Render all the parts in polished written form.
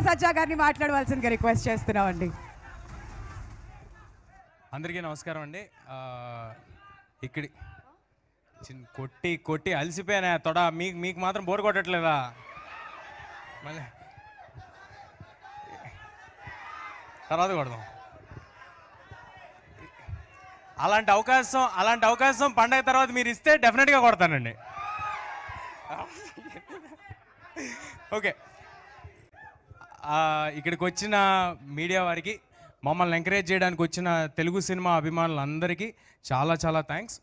సజ్జా గారిని మాట్లాడవలసిందిగా రిక్వెస్ట్ చేస్తున్నామండి. అందరికీ నమస్కారం అండి. ఇక్కడి కొట్టి కొట్టి అలసిపోయానా తొడ. మీకు మాత్రం బోర్ కొట్టట్లేదా? మళ్ళీ తర్వాత కొడదాం. అలాంటి అవకాశం పండగ తర్వాత మీరు ఇస్తే డెఫినెట్గా కొడతానండి. ఓకే, ఇక్కడికి వచ్చిన మీడియా వారికి, మమ్మల్ని ఎంకరేజ్ చేయడానికి వచ్చిన తెలుగు సినిమా అభిమానులందరికీ చాలా చాలా థ్యాంక్స్.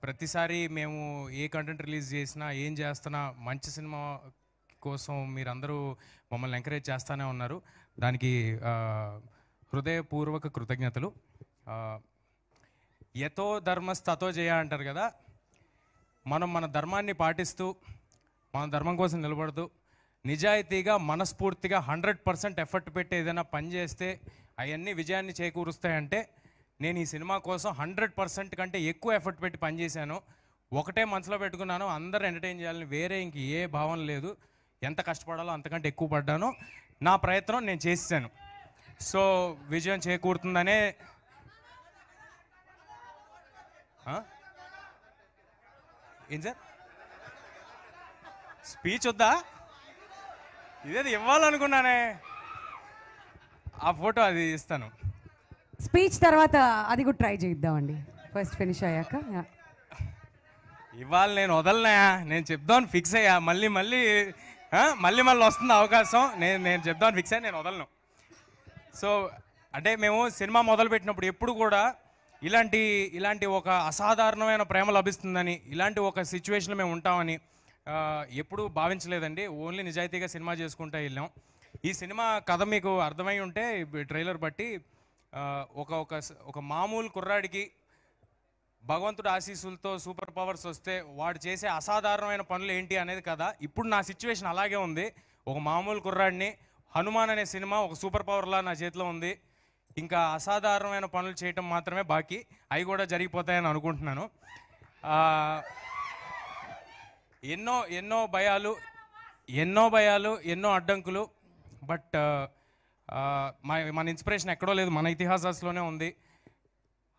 ప్రతిసారి మేము ఏ కంటెంట్ రిలీజ్ చేసినా, ఏం చేస్తున్నా, మంచి సినిమా కోసం మీరందరూ మమ్మల్ని ఎంకరేజ్ చేస్తూనే ఉన్నారు. దానికి హృదయపూర్వక కృతజ్ఞతలు. యతో ధర్మస్తతో జయ అంటారు కదా, మనం మన ధర్మాన్ని పాటిస్తూ, మన ధర్మం కోసం నిలబడుతూ, నిజాయితీగా మనస్ఫూర్తిగా 100% ఎఫర్ట్ పెట్టి ఏదైనా పని చేస్తే అవన్నీ విజయాన్ని చేకూరుస్తాయంటే, నేను ఈ సినిమా కోసం 100% కంటే ఎక్కువ ఎఫర్ట్ పెట్టి పనిచేశాను. ఒకటే మనసులో పెట్టుకున్నాను, అందరూ ఎంటర్టైన్ చేయాలని. వేరే ఇంక ఏ భావన లేదు. ఎంత కష్టపడాలో అంతకంటే ఎక్కువ పడ్డాను. నా ప్రయత్నం నేను చేశాను. సో విజయం చేకూరుతుందనే. ఏం సార్ స్పీచ్ వద్దా? ఇదేది ఇవ్వాలనుకున్నానే, ఆ ఫోటో అది ఇస్తాను. స్పీచ్ తర్వాత అది కూడా ట్రై చేద్దామండి, ఫస్ట్ ఫినిష్ అయ్యాక. ఇవాళ నేను వదలనా, నేను చెప్దామని ఫిక్స్ అయ్యా. మళ్ళీ వస్తుంది అవకాశం. నేను చెప్దామని ఫిక్స్ అయ్యా, నేను వదలను. సో అంటే మేము సినిమా మొదలుపెట్టినప్పుడు ఎప్పుడు కూడా ఇలాంటి ఒక అసాధారణమైన ప్రేమ లభిస్తుందని, ఇలాంటి ఒక సిచ్యువేషన్లో మేము ఉంటామని ఎప్పుడూ భావించలేదండి. ఓన్లీ నిజాయితీగా సినిమా చేసుకుంటూ వెళ్ళాం. ఈ సినిమా కథ మీకు అర్థమై ఉంటే ట్రైలర్ బట్టి, ఒక మామూలు కుర్రాడికి భగవంతుడు ఆశీస్సులతో సూపర్ పవర్స్ వస్తే వాడు చేసే అసాధారణమైన పనులు ఏంటి అనేది కదా. ఇప్పుడు నా సిచ్యువేషన్ అలాగే ఉంది. ఒక మామూలు కుర్రాడిని, హనుమాన్ అనే సినిమా ఒక సూపర్ పవర్లా నా చేతిలో ఉంది. ఇంకా అసాధారణమైన పనులు చేయటం మాత్రమే బాకీ. అవి కూడా జరిగిపోతాయని అనుకుంటున్నాను. ఎన్నో భయాలు, ఎన్నో అడ్డంకులు. బట్ మన ఇన్స్పిరేషన్ ఎక్కడో లేదు, మన ఇతిహాసాల్లోనే ఉంది.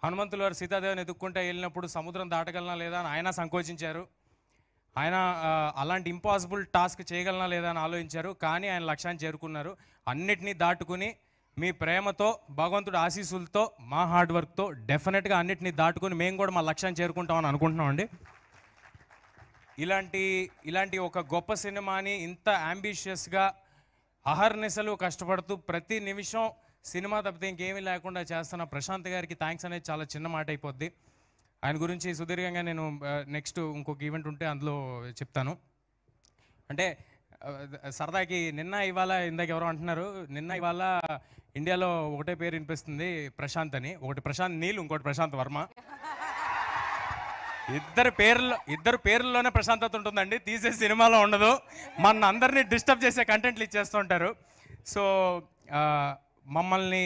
హనుమంతులు వారు సీతాదేవిని ఎదుక్కుంటే వెళ్ళినప్పుడు సముద్రం దాటగలనా లేదా అని ఆయన సంకోచించారు. ఆయన అలాంటి ఇంపాసిబుల్ టాస్క్ చేయగలనా లేదా అని ఆలోచించారు. కానీ ఆయన లక్ష్యాన్ని చేరుకున్నారు. అన్నిటినీ దాటుకుని మీ ప్రేమతో, భగవంతుడి ఆశీస్సులతో, మా హార్డ్ వర్క్తో డెఫినెట్గా అన్నిటినీ దాటుకుని మేము కూడా మా లక్ష్యాన్ని చేరుకుంటామని అనుకుంటున్నామండి. ఇలాంటి ఒక గొప్ప సినిమాని ఇంత అంబిషియస్గా అహర్నిశలు కష్టపడుతూ ప్రతి నిమిషం సినిమా తప్పితే ఇంకేమీ లేకుండా చేస్తున్న ప్రశాంత్ గారికి థ్యాంక్స్ అనేది చాలా చిన్న మాట అయిపోద్ది. ఆయన గురించి సుదీర్ఘంగా నేను నెక్స్ట్ ఇంకొక ఈవెంట్ ఉంటే అందులో చెప్తాను. అంటే సరదాకి ఇవాళ ఇందాక ఎవరో అంటున్నారు, ఇవాళ ఇండియాలో ఒకటే పేరు వినిపిస్తుంది ప్రశాంత్ అని. ఒకటి ప్రశాంత్ నీల్, ఇంకోటి ప్రశాంత్ వర్మ. ఇద్దరు పేర్లలోనే ప్రశాంతత ఉంటుందండి, తీసే సినిమాలో ఉండదు. మన అందరినీ డిస్టర్బ్ చేసే కంటెంట్లు ఇచ్చేస్తూ ఉంటారు. సో మమ్మల్ని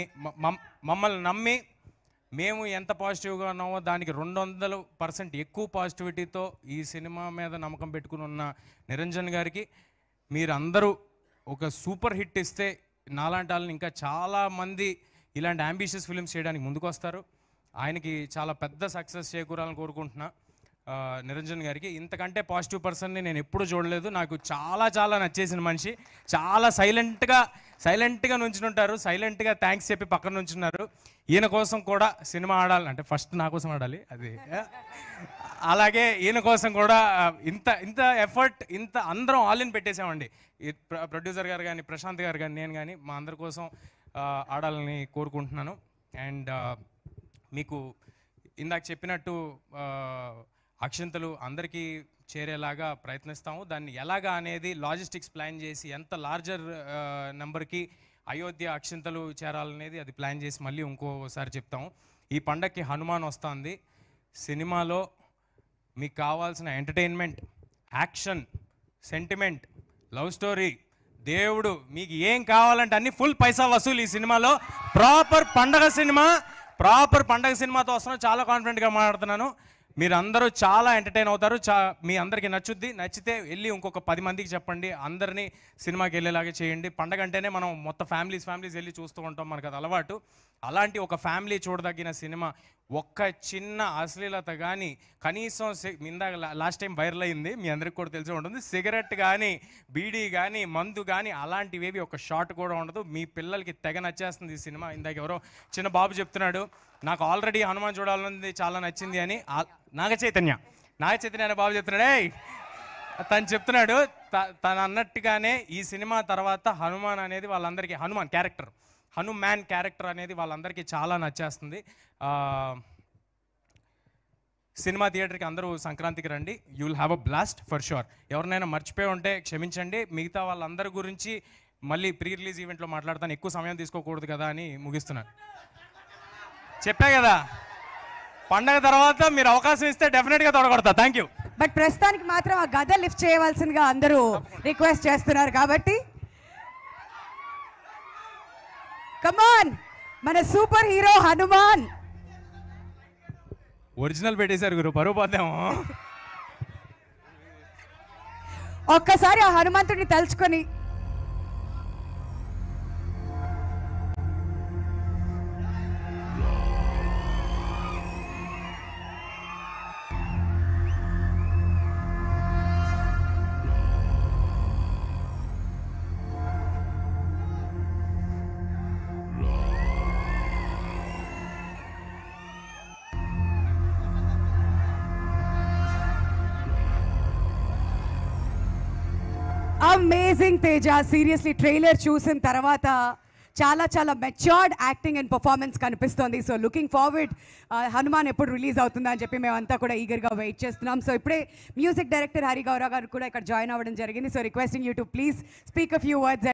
నమ్మి మేము ఎంత పాజిటివ్గా ఉన్నామో దానికి 200% ఎక్కువ పాజిటివిటీతో ఈ సినిమా మీద నమ్మకం పెట్టుకుని ఉన్న నిరంజన్ గారికి, మీరందరూ ఒక సూపర్ హిట్ ఇస్తే నాలాంటి వాళ్ళని ఇంకా చాలామంది ఇలాంటి అంబిషియస్ ఫిల్మ్స్ చేయడానికి ముందుకు వస్తారు. ఆయనకి చాలా పెద్ద సక్సెస్ చేకూరాలని కోరుకుంటున్నా. నిరంజన్ గారికి ఇంతకంటే పాజిటివ్ పర్సన్ని నేను ఎప్పుడూ చూడలేదు. నాకు చాలా నచ్చేసిన మనిషి. చాలా సైలెంట్గా నుంచుంటారు, సైలెంట్గా థ్యాంక్స్ చెప్పి పక్కన నుంచున్నారు. ఈయన కోసం కూడా సినిమా ఆడాలంటే ఫస్ట్ నా కోసం ఆడాలి, అది అలాగే ఈయన కోసం కూడా ఇంత ఎఫర్ట్, అందరం ఆల్ ఇన్ పెట్టేసామండి. ప్రొడ్యూసర్ గారు కానీ, ప్రశాంత్ గారు కానీ, నేను కానీ, మా అందరి కోసం ఆడాలని కోరుకుంటున్నాను. అండ్ మీకు ఇందాక చెప్పినట్టు అక్షింతలు అందరికీ చేరేలాగా ప్రయత్నిస్తాము. దాన్ని ఎలాగా అనేది లాజిస్టిక్స్ ప్లాన్ చేసి ఎంత లార్జర్ నెంబర్కి అయోధ్య అక్షింతలు చేరాలనేది అది ప్లాన్ చేసి మళ్ళీ ఇంకోసారి చెప్తాము. ఈ పండగకి హనుమాన్ వస్తుంది. సినిమాలో మీకు కావాల్సిన entertainment, action, sentiment, love story, దేవుడు, మీకు ఏం కావాలంటే అన్ని ఫుల్ పైసా వసూలు ఈ సినిమాలో. ప్రాపర్ పండగ సినిమాతో వస్తున్నాను. చాలా కాన్ఫిడెంట్గా మాట్లాడుతున్నాను. మీరందరూ చాలా ఎంటర్టైన్ అవుతారు. మీ అందరికీ నచ్చుద్ది. నచ్చితే వెళ్ళి ఇంకొక 10 మందికి చెప్పండి. అందరినీ సినిమాకి వెళ్ళేలాగా చేయండి. పండగ అంటేనే మనం మొత్తం ఫ్యామిలీస్ వెళ్ళి చూస్తూ ఉంటాం, మనకు అది అలవాటు. అలాంటి ఒక ఫ్యామిలీ చూడదగిన సినిమా. ఒక్క చిన్న అశ్లీలత కానీ, కనీసం ఇందాక లాస్ట్ టైం వైరల్ అయింది, మీ అందరికి కూడా తెలిసి ఉంటుంది, సిగరెట్ కానీ, బీడీ కానీ, మందు కానీ అలాంటివేవి ఒక షాట్ కూడా ఉండదు. మీ పిల్లలకి తెగ నచ్చేస్తుంది ఈ సినిమా. ఇందాక ఎవరో చిన్న బాబు చెప్తున్నాడు, నాకు ఆల్రెడీ హనుమాన్ చూడాలన్నది చాలా నచ్చింది అని. నాగ చైతన్య అనే బాబు చెప్తున్నాడే, తను చెప్తున్నాడు, తను అన్నట్టుగానే ఈ సినిమా తర్వాత హనుమాన్ అనేది వాళ్ళందరికీ, హనుమాన్ క్యారెక్టర్ అనేది వాళ్ళందరికీ చాలా నచ్చేస్తుంది. సినిమా థియేటర్కి అందరూ సంక్రాంతికి రండి. You will have a blast for sure. ఎవరినైనా మర్చిపోయి ఉంటే క్షమించండి. మిగతా వాళ్ళందరి గురించి మళ్ళీ ప్రీ రిలీజ్ ఈవెంట్లో మాట్లాడతాను, ఎక్కువ సమయం తీసుకోకూడదు కదా అని ముగిస్తున్నాను. చెప్పా కదా, పండగ తర్వాత మీరు అవకాశం ఇస్తే డెఫినెట్గా తొడగొడతా. Thank you. బట్ ప్రస్తుతానికి మాత్రం ఆ గద లిఫ్ట్ చేయవలసిందిగా అందరూ రిక్వెస్ట్ చేస్తున్నారు కాబట్టి కమాన్, మన సూపర్ హీరో హనుమాన్. ఒరిజినల్ పెట్టేశారు గురు, పరువు పోద్దాము. ఒక్కసారి ఆ హనుమంతుడిని తలుచుకొని అమేజింగ్ తేజ. సీరియస్లీ ట్రైలర్ చూసిన తర్వాత చాలా చాలా మెచ్యూర్డ్ యాక్టింగ్ అండ్ పర్ఫార్మెన్స్ కనిపిస్తోంది. సో లుకింగ్ ఫార్వర్డ్ హనుమాన్ ఎప్పుడు రిలీజ్ అవుతుందా అని చెప్పి మేమంతా కూడా ఈగర్గా వెయిట్ చేస్తున్నాం. సో ఇప్పుడే మ్యూజిక్ డైరెక్టర్ హరి గౌరవ్ గారు కూడా ఇక్కడ జాయిన్ అవ్వడం జరిగింది. So requesting you to please speak a few words.